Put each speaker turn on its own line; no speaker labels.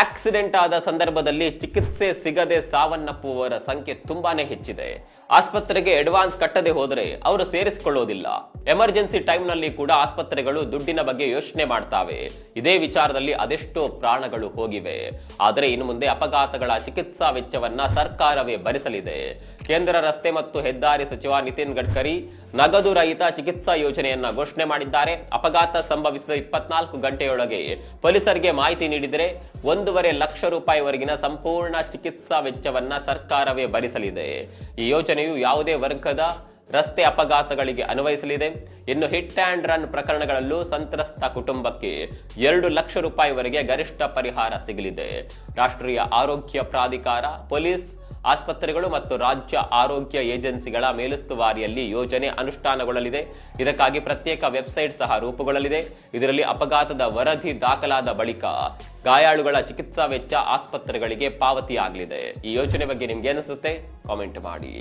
Accident ಆದ ಸಂದರ್ಭದಲ್ಲಿ ಚಿಕಿತ್ಸೆ ಸಿಗದೆ ಸಾವನ್ನಪ್ಪುವವರ ಸಂಖ್ಯೆ ತುಂಬಾನೇ ಹೆಚ್ಚಿದೆ. ಆಸ್ಪತ್ರೆಗೆ ಅಡ್ವಾನ್ಸ್ ಕಟ್ಟದೆ ಹೋದರೆ ಅವರು ಸೇರಿಸಿಕೊಳ್ಳೋದಿಲ್ಲ. ಎಮರ್ಜೆನ್ಸಿ ಟೈಮ್ ನಲ್ಲಿ ಕೂಡ ಆಸ್ಪತ್ರೆಗಳು ದುಡ್ಡಿನ ಬಗ್ಗೆ ಯೋಚನೆ ಮಾಡ್ತಾವೆ. ಇದೇ ವಿಚಾರದಲ್ಲಿ ಅದೆಷ್ಟೋ ಪ್ರಾಣಗಳು ಹೋಗಿವೆ. ಆದರೆ ಇನ್ನು ಮುಂದೆ ಅಪಘಾತಗಳ ಚಿಕಿತ್ಸಾ ವೆಚ್ಚವನ್ನ ಸರ್ಕಾರವೇ ಭರಿಸಲಿದೆ. ಕೇಂದ್ರ ರಸ್ತೆ ಮತ್ತು ಹೆದ್ದಾರಿ ಸಚಿವ ನಿತಿನ್ ಗಡ್ಕರಿ ನಗದು ರಹಿತ ಚಿಕಿತ್ಸಾ ಯೋಜನೆಯನ್ನ ಘೋಷಣೆ ಮಾಡಿದ್ದಾರೆ. ಅಪಘಾತ ಸಂಭವಿಸಿದ 24 ಗಂಟೆಯೊಳಗೆ ಪೊಲೀಸರಿಗೆ ಮಾಹಿತಿ ನೀಡಿದರೆ 1.5 ಲಕ್ಷ ರೂಪಾಯಿವರೆಗಿನ ಸಂಪೂರ್ಣ ಚಿಕಿತ್ಸಾ ವೆಚ್ಚವನ್ನ ಸರ್ಕಾರವೇ ಭರಿಸಲಿದೆ. ಈ ಯೋಜನೆಯು ಯಾವುದೇ ವರ್ಗದ ರಸ್ತೆ ಅಪಘಾತಗಳಿಗೆ ಅನ್ವಯಿಸಲಿದೆ. ಇನ್ನು ಹಿಟ್ ಅಂಡ್ ರನ್ ಪ್ರಕರಣಗಳಲ್ಲೂ ಸಂತ್ರಸ್ತ ಕುಟುಂಬಕ್ಕೆ 2 ಲಕ್ಷ ರೂಪಾಯಿವರೆಗೆ ಗರಿಷ್ಠ ಪರಿಹಾರ ಸಿಗಲಿದೆ. ರಾಷ್ಟ್ರೀಯ ಆರೋಗ್ಯ ಪ್ರಾಧಿಕಾರ, ಪೊಲೀಸ್, ಆಸ್ಪತ್ರೆಗಳು ಮತ್ತು ರಾಜ್ಯ ಆರೋಗ್ಯ ಏಜೆನ್ಸಿಗಳ ಮೇಲುಸ್ತುವಾರಿಯಲ್ಲಿ ಯೋಜನೆ ಅನುಷ್ಠಾನಗೊಳ್ಳಲಿದೆ. ಇದಕ್ಕಾಗಿ ಪ್ರತ್ಯೇಕ ವೆಬ್ಸೈಟ್ ಸಹ ರೂಪುಗೊಳ್ಳಲಿದೆ. ಇದರಲ್ಲಿ ಅಪಘಾತದ ವರದಿ ದಾಖಲಾದ ಬಳಿಕ ಗಾಯಾಳುಗಳ ಚಿಕಿತ್ಸಾ ವೆಚ್ಚ ಆಸ್ಪತ್ರೆಗಳಿಗೆ ಪಾವತಿಯಾಗಲಿದೆ. ಈ ಯೋಜನೆ ಬಗ್ಗೆ ನಿಮ್ಗೆ ಅನಿಸುತ್ತೆ? ಕಾಮೆಂಟ್ ಮಾಡಿ.